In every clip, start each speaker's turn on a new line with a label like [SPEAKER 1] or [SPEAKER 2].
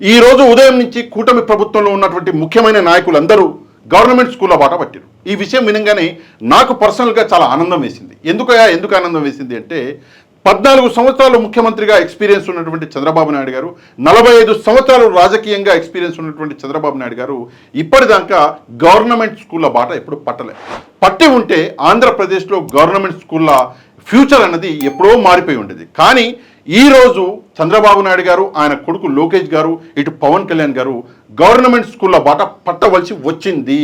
[SPEAKER 1] ఈరోజు ఉదయం నుంచి కూటమి ప్రభుత్వంలో ఉన్నటువంటి ముఖ్యమైన నాయకులందరూ గవర్నమెంట్ స్కూల్లో బాట పట్టారు. ఈ విషయం వినగానే నాకు పర్సనల్గా చాలా ఆనందం వేసింది. ఎందుకు ఆనందం వేసింది అంటే 14 సంవత్సరాలు ముఖ్యమంత్రిగా ఎక్స్పీరియన్స్ ఉన్నటువంటి చంద్రబాబు నాయుడు గారు, 45 సంవత్సరాలు రాజకీయంగా ఎక్స్పీరియన్స్ ఉన్నటువంటి చంద్రబాబు నాయుడు గారు ఇప్పటిదాకా గవర్నమెంట్ స్కూళ్ళ బాట ఎప్పుడు పట్టి ఉంటే ఆంధ్రప్రదేశ్లో గవర్నమెంట్ స్కూళ్ళ ఫ్యూచర్ అన్నది ఎప్పుడో మారిపోయి ఉండేది. కానీ ఈరోజు చంద్రబాబు నాయుడు గారు, ఆయన కొడుకు లోకేష్ గారు, ఇటు పవన్ కళ్యాణ్ గారు గవర్నమెంట్ స్కూళ్ళ బాట పట్టవలసి వచ్చింది.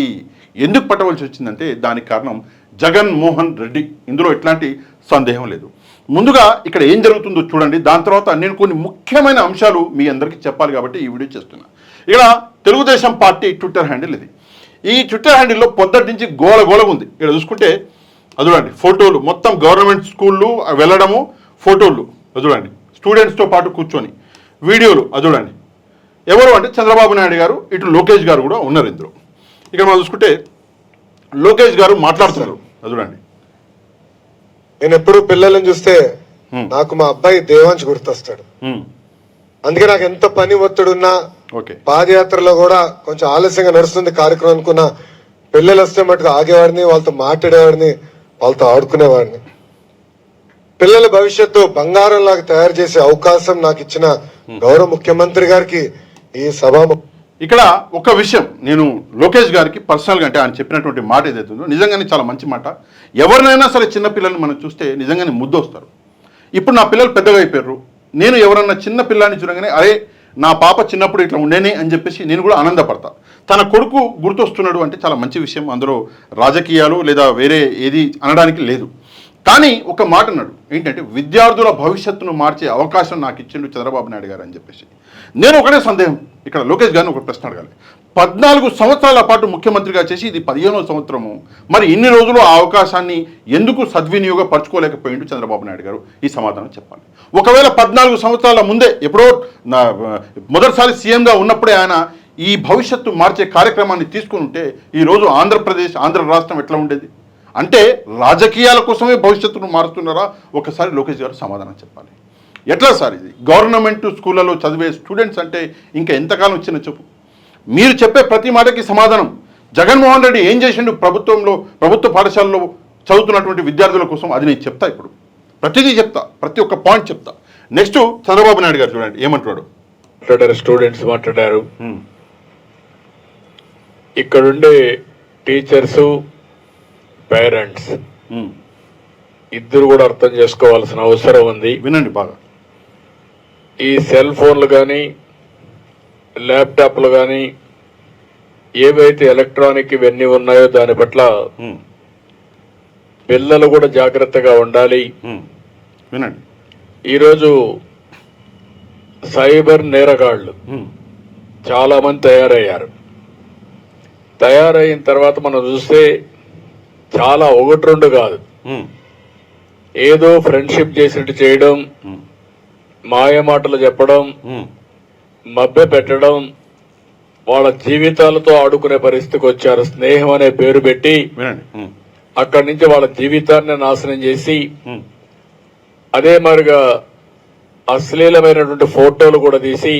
[SPEAKER 1] ఎందుకు పట్టవలసి వచ్చిందంటే దానికి కారణం జగన్మోహన్ రెడ్డి. ఇందులో ఎట్లాంటి సందేహం లేదు. ముందుగా ఇక్కడ ఏం జరుగుతుందో చూడండి. దాని తర్వాత నేను కొన్ని ముఖ్యమైన అంశాలు మీ అందరికీ చెప్పాలి కాబట్టి ఈ వీడియో చేస్తున్నా. ఇక్కడ తెలుగుదేశం పార్టీ ట్విట్టర్ హ్యాండిల్ ఇది. ఈ ట్విట్టర్ హ్యాండిల్లో పొద్దుటి నుంచి గోలగోలగా ఉంది. ఇక్కడ చూసుకుంటే అది చూడండి, ఫోటోలు మొత్తం గవర్నమెంట్ స్కూళ్ళు వెళ్ళడము, ఫోటోలు అది చూడండి, స్టూడెంట్స్తో పాటు కూర్చొని వీడియోలు అది చూడండి. ఎవరు అంటే చంద్రబాబు నాయుడు గారు, ఇటు లోకేష్ గారు కూడా ఉన్నారు ఇందులో. ఇక్కడ మనం చూసుకుంటే లోకేష్ గారు మాట్లాడుతున్నారు. అది చూడండి.
[SPEAKER 2] నేను ఎప్పుడు పిల్లలను చూస్తే నాకు మా అబ్బాయి దేవాంశ్ గుర్తొస్తాడు. అందుకే నాకు ఎంత పని ఒత్తిడున్నా పాదయాత్రలో కూడా కొంచెం ఆలస్యంగా నడుస్తుంది కార్యక్రమం అనుకున్నా పిల్లలు వస్తే మటుకు ఆగేవాడిని, వాళ్ళతో మాట్లాడేవాడిని, వాళ్ళతో ఆడుకునేవాడిని. పిల్లల భవిష్యత్తు బంగారంలాగా తయారు చేసే అవకాశం నాకు ఇచ్చిన గౌరవ ముఖ్యమంత్రి గారికి ఈ సభ.
[SPEAKER 1] ఇక్కడ ఒక విషయం నేను లోకేష్ గారికి పర్సనల్గా, అంటే ఆయన చెప్పినటువంటి మాట ఏదైతుందో నిజంగానే చాలా మంచి మాట. ఎవరినైనా సరే చిన్న పిల్లల్ని మనం చూస్తే నిజంగానే ముద్దు వస్తారు. ఇప్పుడు నా పిల్లలు పెద్దగా అయిపోయారు. నేను ఎవరన్నా చిన్న పిల్లాన్ని చూడగానే అరే నా పాప చిన్నప్పుడు ఇట్లా ఉండేనే అని చెప్పేసి నేను కూడా ఆనందపడతా. తన కొడుకు గుర్తొస్తున్నాడు అంటే చాలా మంచి విషయం. అందులో రాజకీయాలు లేదా వేరే ఏది అనడానికి లేదు. కానీ ఒక మాట అన్నాడు ఏంటంటే విద్యార్థుల భవిష్యత్తును మార్చే అవకాశం నాకు ఇచ్చిండు చంద్రబాబు నాయుడు గారు అని చెప్పేసి. నేను ఒకటే సందేహం, ఇక్కడ లోకేష్ గారిని ఒక ప్రశ్న అడగాలి. 14 సంవత్సరాల పాటు ముఖ్యమంత్రిగా చేసి ఇది 15వ సంవత్సరము. మరి ఇన్ని రోజులు ఆ అవకాశాన్ని ఎందుకు సద్వినియోగపరచుకోలేకపోయిండు చంద్రబాబు నాయుడు గారు? ఈ సమాధానం చెప్పాలి. ఒకవేళ 14 సంవత్సరాల ముందే ఎప్పుడో మొదటిసారి సీఎంగా ఉన్నప్పుడే ఆయన ఈ భవిష్యత్తు మార్చే కార్యక్రమాన్ని తీసుకుని ఉంటే ఈరోజు ఆంధ్ర రాష్ట్రం ఎట్లా ఉండేది? అంటే రాజకీయాల కోసమే భవిష్యత్తును మారుస్తున్నారా? ఒకసారి లోకేష్ గారు సమాధానం చెప్పాలి. ఎట్లా సార్ ఇది? గవర్నమెంట్ స్కూళ్ళలో చదివే స్టూడెంట్స్ అంటే ఇంకా ఎంతకాలం వచ్చిన చెప్పు. మీరు చెప్పే ప్రతి మాటకి సమాధానం జగన్మోహన్ రెడ్డి ఏం చేసిండు ప్రభుత్వ పాఠశాలలో చదువుతున్నటువంటి విద్యార్థుల కోసం, అది నేను చెప్తా. ఇప్పుడు ప్రతిదీ చెప్తా, ప్రతి ఒక్క పాయింట్ చెప్తా. నెక్స్ట్ చంద్రబాబు నాయుడు గారు చూడండి ఏమంటున్నాడు.
[SPEAKER 3] స్టూడెంట్స్ మాట్లాడారు, ఇక్కడుండే టీచర్స్ పేరెంట్స్ ఇద్దరు కూడా అర్థం చేసుకోవాల్సిన అవసరం ఉంది.
[SPEAKER 1] వినండి బాగా.
[SPEAKER 3] ఈ సెల్ ఫోన్లు కానీ ల్యాప్టాప్లు కానీ ఏవైతే ఎలక్ట్రానిక్ ఇవన్నీ ఉన్నాయో దాని పట్ల పిల్లలు కూడా జాగ్రత్తగా ఉండాలి.
[SPEAKER 1] వినండి.
[SPEAKER 3] ఈరోజు సైబర్ నేరగాళ్లు చాలా మంది తయారయిన తర్వాత మనం చూస్తే చాలా 1-2 కాదు, ఏదో ఫ్రెండ్షిప్ చేసినట్టు చేయడం, మాయ మాటలు చెప్పడం, మభ్య పెట్టడం, వాళ్ళ జీవితాలతో ఆడుకునే పరిస్థితికి వచ్చారు. స్నేహం అనే పేరు పెట్టి అక్కడి నుంచి వాళ్ళ జీవితాన్ని నాశనం చేసి అదే మరిగా అశ్లీలమైనటువంటి ఫోటోలు కూడా తీసి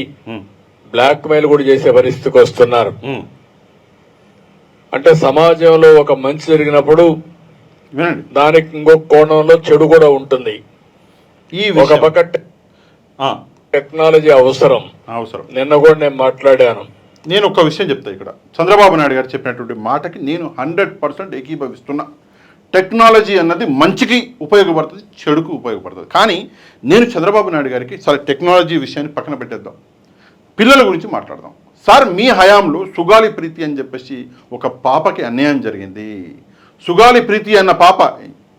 [SPEAKER 3] బ్లాక్ మెయిల్ కూడా చేసే పరిస్థితికి వస్తున్నారు. అంటే సమాజంలో ఒక మంచి జరిగినప్పుడు దానికి ఇంకొక కోణంలో చెడు కూడా ఉంటుంది. ఒక పక్క టెక్నాలజీ అవసరం. నిన్న కూడా నేను మాట్లాడాను.
[SPEAKER 1] నేను ఒక విషయం చెప్తా. ఇక్కడ చంద్రబాబు నాయుడు గారు చెప్పినటువంటి మాటకి నేను 100% ఏకీభవిస్తున్నా. టెక్నాలజీ అన్నది మంచికి ఉపయోగపడుతుంది, చెడుకు ఉపయోగపడుతుంది. కానీ నేను చంద్రబాబు నాయుడు గారికి సరే టెక్నాలజీ విషయాన్ని పక్కన పెట్టేద్దాం, పిల్లల గురించి మాట్లాడదాం. సార్ మీ హయాంలో సుగాలి ప్రీతి అని చెప్పేసి ఒక పాపకి అన్యాయం జరిగింది. సుగాలి ప్రీతి అన్న పాప,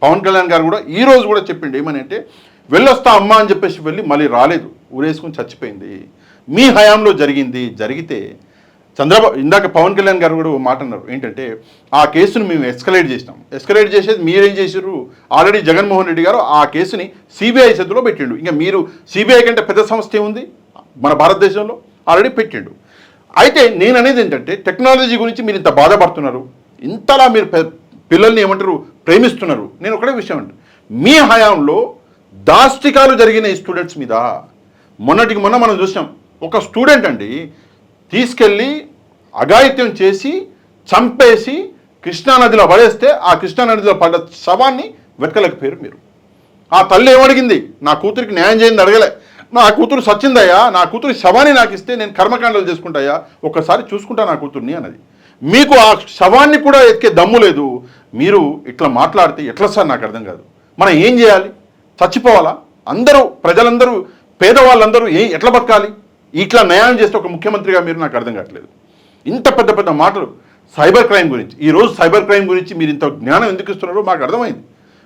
[SPEAKER 1] పవన్ కళ్యాణ్ గారు కూడా ఈరోజు కూడా చెప్పిండు ఏమని అంటే వెళ్ళొస్తా అమ్మ అని చెప్పేసి వెళ్ళి మళ్ళీ రాలేదు, ఊరేసుకుని చచ్చిపోయింది. మీ హయాంలో జరిగితే ఇందాక పవన్ కళ్యాణ్ గారు కూడా మాట అన్నారు ఏంటంటే ఆ కేసును మేము ఎస్కలేట్ చేసేది మీరేం చేసారు? ఆల్రెడీ జగన్మోహన్ రెడ్డి గారు ఆ కేసుని సిబిఐ చేతిలో పెట్టిండు. ఇంకా మీరు సిబిఐ కంటే పెద్ద సంస్థ ఉంది మన భారతదేశంలో, ఆల్రెడీ పెట్టిండు. అయితే నేను అనేది ఏంటంటే టెక్నాలజీ గురించి మీరు ఇంత బాధపడుతున్నారు, ఇంతలా మీరు పిల్లల్ని ఏమంటారు ప్రేమిస్తున్నారు. నేను ఒకటే విషయం అంటే మీ హయాంలో దాష్టికాలు జరిగిన స్టూడెంట్స్ మీద మొన్న మనం చూసాం. ఒక స్టూడెంట్ అండి తీసుకెళ్ళి అఘాయిత్యం చేసి చంపేసి కృష్ణానదిలో పడేస్తే ఆ కృష్ణానదిలో పడ్డ శవాన్ని వెతకలేకపోయారు మీరు. ఆ తల్లి ఏమడిగింది? నా కూతురికి న్యాయం చేయండి అడగలే. నా కూతురు సచ్చిందయ్యా, నా కూతురు శవాన్ని నాకు ఇస్తే నేను కర్మకాండాలు చేసుకుంటాయా, ఒక్కసారి చూసుకుంటా నా కూతుర్ని అన్నది. మీకు ఆ శవాన్ని కూడా ఎక్కే దమ్ము లేదు. మీరు ఇట్లా మాట్లాడితే ఎట్లా సార్? నాకు అర్థం కాదు. మనం ఏం చేయాలి? చచ్చిపోవాలా? అందరూ ప్రజలందరూ పేదవాళ్ళందరూ ఎట్లా బతకాలి? ఇట్లా న్యాయం చేస్తే ఒక ముఖ్యమంత్రిగా మీరు నాకు అర్థం కావట్లేదు. ఇంత పెద్ద పెద్ద మాటలు సైబర్ క్రైమ్ గురించి, ఈరోజు సైబర్ క్రైమ్ గురించి మీరు ఇంత జ్ఞానం ఎందుకు ఇస్తున్నారో మాకు అర్థమైంది.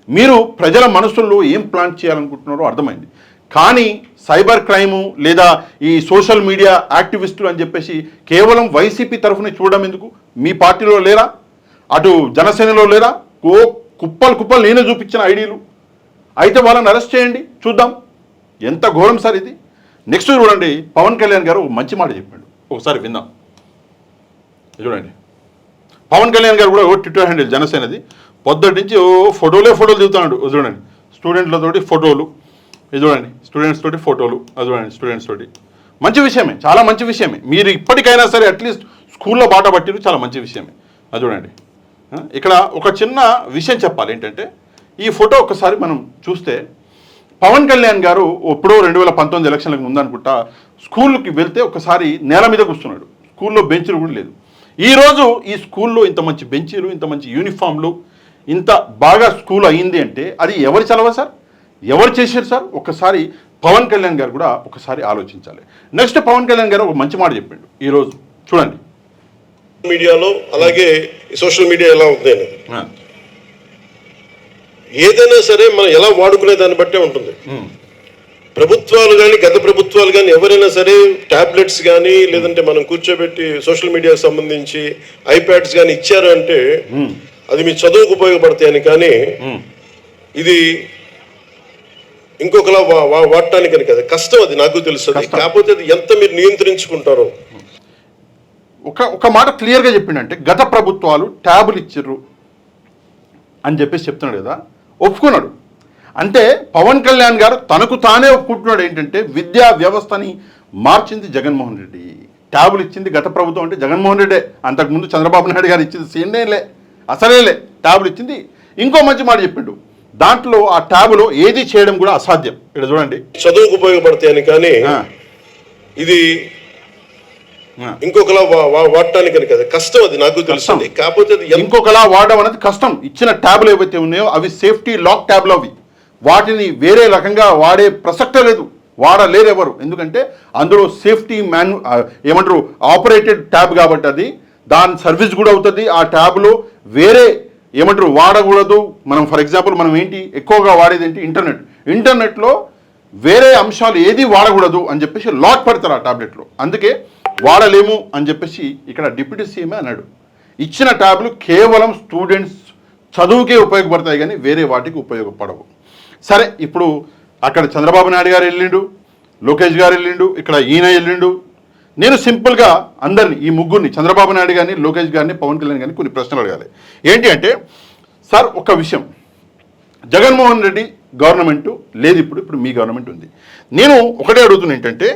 [SPEAKER 1] మీరు ప్రజల మనసుల్లో ఏం ప్లాన్ చేయాలనుకుంటున్నారో అర్థమైంది. కానీ సైబర్ క్రైము లేదా ఈ సోషల్ మీడియా యాక్టివిస్టులు అని చెప్పేసి కేవలం వైసీపీ తరఫున చూడడం ఎందుకు? మీ పార్టీలో లేరా? అటు జనసేనలో లేరా? కుప్పలు నేనే చూపించిన ఐడీలు. అయితే వాళ్ళని అరెస్ట్ చేయండి, చూద్దాం. ఎంత ఘోరం సార్ ఇది. నెక్స్ట్ చూడండి, పవన్ కళ్యాణ్ గారు మంచి మాట చెప్పాడు, ఒకసారి విందాం. చూడండి, పవన్ కళ్యాణ్ గారు కూడా ట్విట్టర్ హ్యాండిల్ జనసేనది, పొద్దుటి నుంచి ఫోటోలు దిగుతున్నాడు. చూడండి, స్టూడెంట్లతోటి ఫోటోలు, ఇది చూడండి, స్టూడెంట్స్ తోటి ఫోటోలు, అది చూడండి, స్టూడెంట్స్ తోటి. మంచి విషయమే, చాలా మంచి విషయమే. మీరు ఇప్పటికైనా సరే అట్లీస్ట్ స్కూల్లో బాట పట్టిరు, చాలా మంచి విషయమే. అది చూడండి. ఇక్కడ ఒక చిన్న విషయం చెప్పాలి ఏంటంటే, ఈ ఫోటో ఒకసారి మనం చూస్తే పవన్ కళ్యాణ్ గారు ఎప్పుడో 2019 ఎలక్షన్లకు ముందనుకుంటా స్కూల్కి వెళ్తే ఒకసారి నేల మీద కూర్చున్నాడు. స్కూల్లో బెంచీలు కూడా లేదు. ఈరోజు ఈ స్కూల్లో ఇంత మంచి బెంచీలు, ఇంత మంచి యూనిఫామ్లు, ఇంత బాగా స్కూల్ అయ్యింది అంటే అది ఎవరి చలవ సార్? ఎవరు చేశారు సార్? ఒకసారి పవన్ కళ్యాణ్ గారు కూడా ఒకసారి ఆలోచించాలి. నెక్స్ట్ పవన్ కళ్యాణ్ గారు ఒక మంచి మాట చెప్పిండు ఈరోజు, చూడండి.
[SPEAKER 4] మీడియాలో అలాగే సోషల్ మీడియా ఎలా ఉంది అనేది ఏదైనా సరే మనం ఎలా వాడుకునే దాన్ని బట్టే ఉంటుంది. ప్రభుత్వాలు కానీ గత ప్రభుత్వాలు కానీ ఎవరైనా సరే టాబ్లెట్స్ కానీ లేదంటే మనం కూర్చోబెట్టి సోషల్ మీడియాకి సంబంధించి ఐప్యాడ్స్ కానీ ఇచ్చారు అంటే అది మీ చదువుకు ఉపయోగపడతాయని, కానీ ఇది ఇంకొకలా వాడటానికి కదా కష్టం. అది నాకు తెలుస్తుంది. కాకపోతే అది ఎంత మీరు నియంత్రించుకుంటారో.
[SPEAKER 1] ఒక మాట క్లియర్గా చెప్పిండంటే, గత ప్రభుత్వాలు ట్యాబులు ఇచ్చిర్రు అని చెప్పేసి చెప్తున్నాడు కదా, ఒప్పుకున్నాడు. అంటే పవన్ కళ్యాణ్ గారు తనకు తానే ఒప్పుకుంటున్నాడు ఏంటంటే, విద్యా వ్యవస్థని మార్చింది జగన్మోహన్ రెడ్డి. ట్యాబులు ఇచ్చింది గత ప్రభుత్వం అంటే జగన్మోహన్ రెడ్డే. అంతకుముందు చంద్రబాబు నాయుడు గారు ఇచ్చింది సీన్నేలే, అసలేలే. ట్యాబులు ఇచ్చింది. ఇంకో మంచి మాట చెప్పిండు, దాంట్లో ఆ ట్యాబులో ఏది చేయడం కూడా అసాధ్యం. ఇక్కడ చూడండి,
[SPEAKER 4] చదువుకు ఉపయోగపడతాయని, కానీ ఇది ఇంకొకలా వాడటానికి కదా కష్టం. అది నాకు తెలుస్తుంది. కాకపోతే
[SPEAKER 1] ఇంకొకలా వాడడం అనేది కష్టం. ఇచ్చిన ట్యాబ్లు ఏవైతే ఉన్నాయో అవి సేఫ్టీ లాక్ ట్యాబ్లు, అవి వాటిని వేరే రకంగా వాడే ప్రసక్తే లేదు, వాడలేరు ఎవరు. ఎందుకంటే అందులో సేఫ్టీ ఏమంటారు ఆపరేటెడ్ ట్యాబ్ కాబట్టి అది దాని సర్వీస్ కూడా అవుతుంది. ఆ ట్యాబ్లో వేరే ఏమంటారు వాడకూడదు. మనం ఫర్ ఎగ్జాంపుల్ మనం ఏంటి ఎక్కువగా వాడేది ఏంటి, ఇంటర్నెట్లో వేరే అంశాలు ఏది వాడకూడదు అని చెప్పేసి లాక్ పెడతారు ఆ ట్యాబ్లెట్లో. అందుకే వాడలేము అని చెప్పేసి ఇక్కడ డిప్యూటీ సీఎం అన్నాడు. ఇచ్చిన ట్యాబ్లు కేవలం స్టూడెంట్స్ చదువుకే ఉపయోగపడతాయి కానీ వేరే వాటికి ఉపయోగపడవు. సరే, ఇప్పుడు అక్కడ చంద్రబాబు నాయుడు గారు వెళ్ళిండు, లోకేష్ గారు వెళ్ళిండు, ఇక్కడ ఈయన వెళ్ళిండు. నేను సింపుల్గా అందరినీ, ఈ ముగ్గురిని, చంద్రబాబు నాయుడు గారిని, లోకేష్ గారిని, పవన్ కళ్యాణ్ గారిని కొన్ని ప్రశ్నలు అడగాలి. ఏంటి అంటే, సార్ ఒక విషయం, జగన్మోహన్ రెడ్డి గవర్నమెంటు లేదు, ఇప్పుడు మీ గవర్నమెంట్ ఉంది. నేను ఒకటే అడుగుతున్నా ఏంటంటే,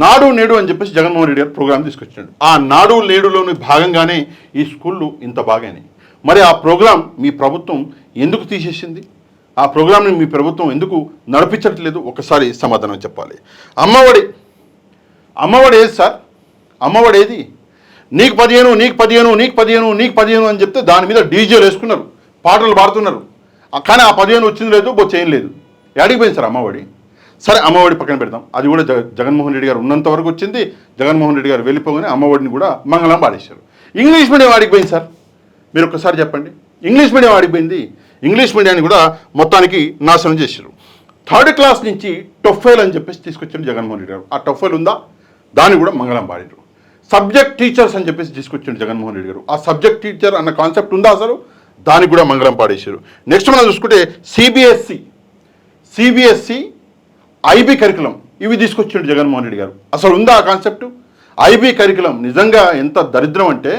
[SPEAKER 1] నాడు నేడు అని చెప్పేసి జగన్మోహన్ రెడ్డి గారు ప్రోగ్రాం తీసుకొచ్చాడు. ఆ నాడు నేడులోని భాగంగానే ఈ స్కూళ్ళు ఇంత బాగానే. మరి ఆ ప్రోగ్రాం మీ ప్రభుత్వం ఎందుకు తీసేసింది? ఆ ప్రోగ్రాంని మీ ప్రభుత్వం ఎందుకు నడిపించట్లేదు? ఒకసారి సమాధానం చెప్పాలి. అమ్మఒడి ఏది సార్? అమ్మఒడి ఏది? నీకు 15 అని చెప్తే దాని మీద డీజేలు వేసుకున్నారు, పాటలు పాడుతున్నారు. కానీ ఆ 15 వచ్చింది లేదు, చేయలేదు లేదు. అడిగిపోయింది సార్ అమ్మఒడి. సరే, అమ్మఒడి పక్కన పెడతాం. అది కూడా జగన్మోహన్ రెడ్డి గారు ఉన్నంత వరకు వచ్చింది. జగన్మోహన్ రెడ్డి గారు వెళ్ళిపోగానే అమ్మఒడిని కూడా మంగళం పాడేశారు. ఇంగ్లీష్ మీడియం ఆడిపోయింది సార్. మీరు ఒక్కసారి చెప్పండి, ఇంగ్లీష్ మీడియం ఆడిపోయింది. ఇంగ్లీష్ మీడియాన్ని కూడా మొత్తానికి నాశనం చేశారు. 3rd క్లాస్ నుంచి టొఫెల్ అని చెప్పేసి తీసుకొచ్చారు జగన్మోహన్ రెడ్డి గారు. ఆ టొఫెల్ ఉందా? దాన్ని కూడా మంగళం పాడారు. సబ్జెక్ట్ టీచర్స్ అని చెప్పేసి తీసుకొచ్చారు జగన్మోహన్ రెడ్డి గారు. ఆ సబ్జెక్ట్ టీచర్ అన్న కాన్సెప్ట్ ఉందా అసలు? దానికి కూడా మంగళం పాడేశారు. నెక్స్ట్ మనం చూసుకుంటే సిబిఎస్సి ఐబీ కరికులం ఇవి తీసుకొచ్చాడు జగన్మోహన్ రెడ్డి గారు. అసలు ఉందా ఆ కాన్సెప్ట్? ఐబీ కరికులం నిజంగా ఎంత దరిద్రం అంటే,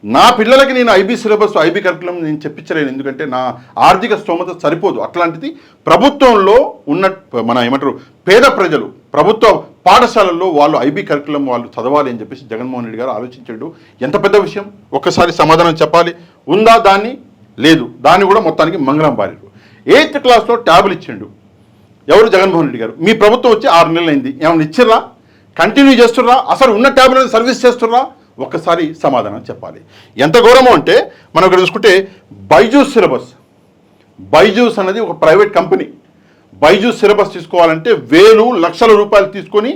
[SPEAKER 1] నా పిల్లలకి నేను ఐబీ సిలబస్, ఐబీ కరికులం నేను చెప్పించలేను, ఎందుకంటే నా ఆర్థిక స్తోమత సరిపోదు. అట్లాంటిది ప్రభుత్వంలో ఉన్న మన ఏమంటారు పేద ప్రభుత్వ పాఠశాలల్లో వాళ్ళు ఐబీ కరికులం వాళ్ళు చదవాలి అని చెప్పేసి జగన్మోహన్ రెడ్డి గారు ఆలోచించాడు. ఎంత పెద్ద విషయం, ఒక్కసారి సమాధానం చెప్పాలి. ఉందా దాన్ని? లేదు. దాన్ని కూడా మొత్తానికి మంగళం బారిరు. 8th క్లాస్లో ట్యాబులు ఇచ్చిండు ఎవరు? జగన్మోహన్ రెడ్డి గారు. మీ ప్రభుత్వం వచ్చి 6 నెలలు అయింది, ఏమైనా ఇచ్చిర్రా? కంటిన్యూ చేస్తుర్రా? అసలు ఉన్న ట్యాబులను సర్వీస్ చేస్తుర్రా? ఒక్కసారి సమాధానం చెప్పాలి. ఎంత ఘోరమో అంటే మనం ఇక్కడ చూసుకుంటే బైజూస్ సిలబస్, బైజూస్ అనేది ఒక ప్రైవేట్ కంపెనీ. బైజూస్ సిలబస్ తీసుకోవాలంటే వేలు లక్షల రూపాయలు తీసుకొని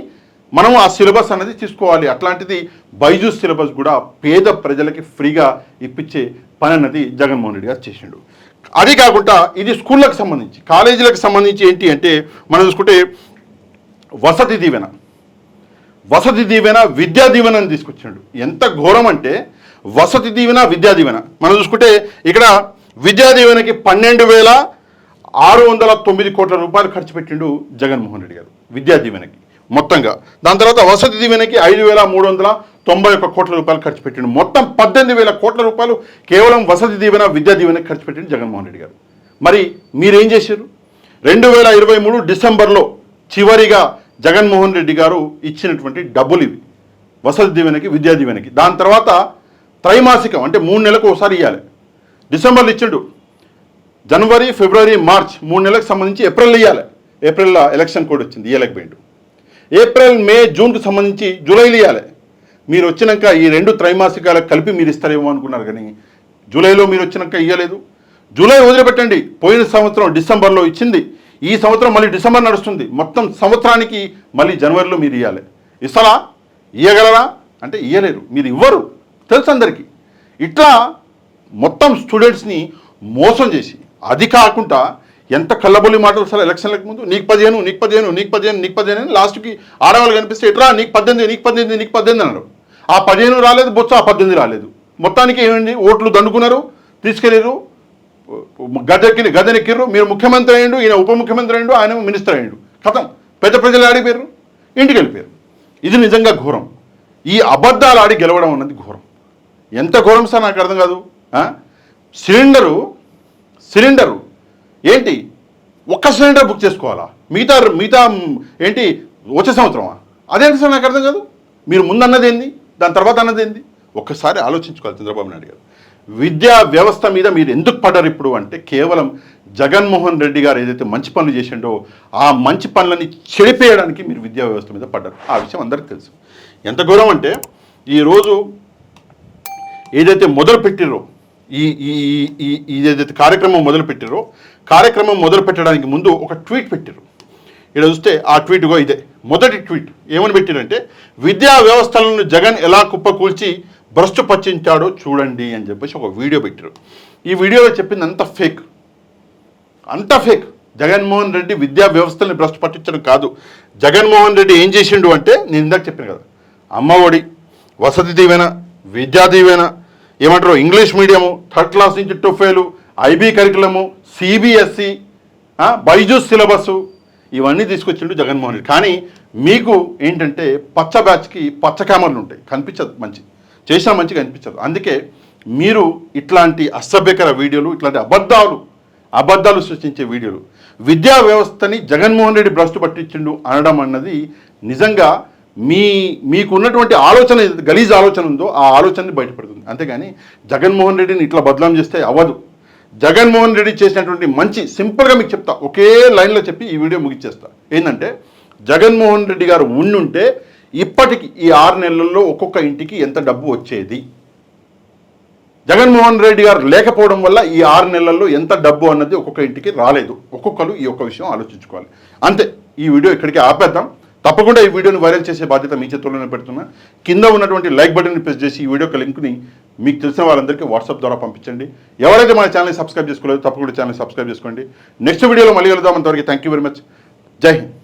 [SPEAKER 1] మనం ఆ సిలబస్ అనేది తీసుకోవాలి. అట్లాంటిది బైజూస్ సిలబస్ కూడా పేద ప్రజలకి ఫ్రీగా ఇప్పించే పని అన్నది జగన్మోహన్ రెడ్డి గారు చేసిండు. అది కాకుండా ఇది స్కూళ్ళకు సంబంధించి, కాలేజీలకు సంబంధించి ఏంటి అంటే మనం చూసుకుంటే వసతి దీవెన, వసతి దీవెన, విద్యా దీవెన అని తీసుకొచ్చాడు. ఎంత ఘోరం అంటే వసతి దీవెన, విద్యా దీవెన. మనం చూసుకుంటే ఇక్కడ విద్యా దీవెనకి 12,609 కోట్ల రూపాయలు ఖర్చు పెట్టిండు జగన్మోహన్ రెడ్డి గారు విద్యా దీవెనకి మొత్తంగా. దాని తర్వాత వసతి దీవెనకి 5,391 కోట్ల రూపాయలు ఖర్చు పెట్టిండు. మొత్తం 18,000 కోట్ల రూపాయలు కేవలం వసతి దీవెన, విద్యా దీవెనకి ఖర్చు పెట్టిండు జగన్మోహన్ రెడ్డి గారు. మరి మీరేం చేశారు? 2023 డిసెంబర్లో చివరిగా జగన్మోహన్ రెడ్డి గారు ఇచ్చినటువంటి డబ్బులు ఇవి, వసతి దీవెనకి, విద్యా దీవెనకి. దాని తర్వాత త్రైమాసికం అంటే 3 నెలలకు ఒకసారి ఇవ్వాలి. డిసెంబర్లో ఇచ్చిండు, జనవరి, ఫిబ్రవరి, మార్చ్ 3 నెలలకు సంబంధించి ఏప్రిల్లో ఇవ్వాలి. ఏప్రిల్లో ఎలక్షన్ కోడ్ వచ్చింది, ఇవ్వలేకపోయిండు. ఏప్రిల్, మే, జూన్కి సంబంధించి జూలైలో ఇవ్వాలి. మీరు వచ్చినాక ఈ 2 త్రైమాసికాలకు కలిపి మీరు ఇస్తారేమో అనుకున్నారు, కానీ జూలైలో మీరు వచ్చినాక ఇవ్వలేదు. జూలై వదిలిపెట్టండి, పోయిన సంవత్సరం డిసెంబర్లో ఇచ్చింది, ఈ సంవత్సరం మళ్ళీ డిసెంబర్ నడుస్తుంది. మొత్తం సంవత్సరానికి మళ్ళీ జనవరిలో మీరు ఇవ్వాలి. ఇస్తారా? ఇవ్వగలరా అంటే ఇవ్వలేరు, మీరు ఇవ్వరు, తెలుసు అందరికీ. ఇట్లా మొత్తం స్టూడెంట్స్ని మోసం చేసి, అది కాకుండా ఎంత కళ్ళబొల్లి మాటలు సార్ ఎలక్షన్లకు ముందు, నీకు 15, నీకు 15, నీకు 15, నీకు 15 అని లాస్ట్కి ఆడవాళ్ళు కనిపిస్తే ఎట్లా నీకు 18, నీకు 18, నీకు 18 అన్నారు. ఆ 15 రాలేదు, బొత్స ఆ 18 రాలేదు. మొత్తానికి ఏమైంది? ఓట్లు దండుకున్నారు, తీసుకెళ్ళారు, గదెక్కిర్రు. మీరు ముఖ్యమంత్రి అయ్యిండు, ఈయన ఉప ముఖ్యమంత్రి అయ్యిండు, ఆయన మినిస్టర్ అయ్యిండు. కథం, పెద్ద ప్రజలు ఆడిపోయారు, ఇంటికి వెళ్ళిపోయారు. ఇది నిజంగా ఘోరం. ఈ అబద్ధాలు ఆడి గెలవడం అన్నది ఘోరం. ఎంత ఘోరం సార్ నాకు అర్థం కాదు. సిలిండరు ఏంటి, ఒక్క సిలిండర్ బుక్ చేసుకోవాలా? మిగతా ఏంటి వచ్చే సంవత్సరమా? అదేంటి సార్ నాకు అర్థం కాదు. మీరు ముందన్నది ఏంది, దాని తర్వాత అన్నది ఏంది? ఒక్కసారి ఆలోచించుకోవాలి చంద్రబాబు నాయుడు గారు. విద్యా వ్యవస్థ మీద మీరు ఎందుకు పడ్డారు ఇప్పుడు అంటే కేవలం జగన్మోహన్ రెడ్డి గారు ఏదైతే మంచి పనులు చేసిండో ఆ మంచి పనులని చెడిపేయడానికి మీరు విద్యా వ్యవస్థ మీద పడ్డారు. ఆ విషయం అందరికీ తెలుసు. ఎంత ఘోరం అంటే ఈరోజు ఏదైతే మొదలు పెట్టిరో ఏదైతే కార్యక్రమం మొదలు పెట్టిరో, కార్యక్రమం మొదలు పెట్టడానికి ముందు ఒక ట్వీట్ పెట్టిరు. ఇక్కడ చూస్తే ఆ ట్వీట్గా ఇదే మొదటి ట్వీట్. ఏమని పెట్టిరంటే, విద్యా వ్యవస్థలను జగన్ ఎలా కుప్పకూల్చి భ్రష్టు పట్టించాడో చూడండి అని చెప్పేసి ఒక వీడియో పెట్టారు. ఈ వీడియోలో చెప్పింది అంత ఫేక్, అంత ఫేక్. జగన్మోహన్ రెడ్డి విద్యా వ్యవస్థల్ని భ్రష్టు పట్టించడం కాదు. జగన్మోహన్ రెడ్డి ఏం చేసిండు అంటే, నేను ఇందాక చెప్పాను కదా, అమ్మఒడి, వసతి దీవెన, విద్యా దీవెన, ఏమంటారు ఇంగ్లీష్ మీడియము, 3rd క్లాస్ నుంచి 12, ఐబీ కరికులము, సిబిఎస్ఈ, బైజూస్ సిలబస్సు, ఇవన్నీ తీసుకొచ్చిండు జగన్మోహన్ రెడ్డి. కానీ మీకు ఏంటంటే పచ్చ బ్యాచ్కి పచ్చ కెమెరాలు ఉంటాయి, కనిపించదు, మంచి చేసినా మంచిగా కనిపించదు. అందుకే మీరు ఇట్లాంటి అసభ్యకర వీడియోలు, ఇట్లాంటి అబద్ధాలు సృష్టించే వీడియోలు, విద్యా వ్యవస్థని జగన్మోహన్ రెడ్డి భ్రష్టు పట్టించిండు అనడం అన్నది నిజంగా మీకు ఉన్నటువంటి ఆలోచన, గలీజ్ ఆలోచన ఉందో ఆ ఆలోచనని బయటపడుతుంది. అంతేగాని జగన్మోహన్ రెడ్డిని ఇట్లా బదలాం చేస్తే అవ్వదు. జగన్మోహన్ రెడ్డి చేసినటువంటి మంచి, సింపుల్గా మీకు చెప్తా, ఒకే లైన్లో చెప్పి ఈ వీడియో ముగిచ్చేస్తా. ఏంటంటే, జగన్మోహన్ రెడ్డి గారు ఉండుంటే ఇప్పటికి ఈ 6 నెలల్లో ఒక్కొక్క ఇంటికి ఎంత డబ్బు వచ్చేది? జగన్మోహన్ రెడ్డి గారు లేకపోవడం వల్ల ఈ 6 నెలల్లో ఎంత డబ్బు అన్నది ఒక్కొక్క ఇంటికి రాలేదు. ఒక్కొక్కరు ఈ ఒక్క విషయం ఆలోచించుకోవాలి. అంతే. ఈ వీడియో ఇక్కడికి ఆపేద్దాం. తప్పకుండా ఈ వీడియోని వైరల్ చేసే బాధ్యత మీ చేతుల్లోనే పెడుతున్నా. కింద ఉన్నటువంటి లైక్ బటన్ని ప్రెస్ చేసి ఈ వీడియోకి లింక్ని మీకు తెలిసిన వాళ్ళందరికీ వాట్సాప్ ద్వారా పంపించండి. ఎవరైతే మన ఛానల్ని సబ్స్క్రైబ్ చేసుకోలేదో తప్పకుండా ఛానల్ సబ్స్క్రైబ్ చేసుకోండి. నెక్స్ట్ వీడియోలో మళ్ళీ కలుద్దాం. అంతవరకు థ్యాంక్ యూ వెరీ మచ్. జై హింద్.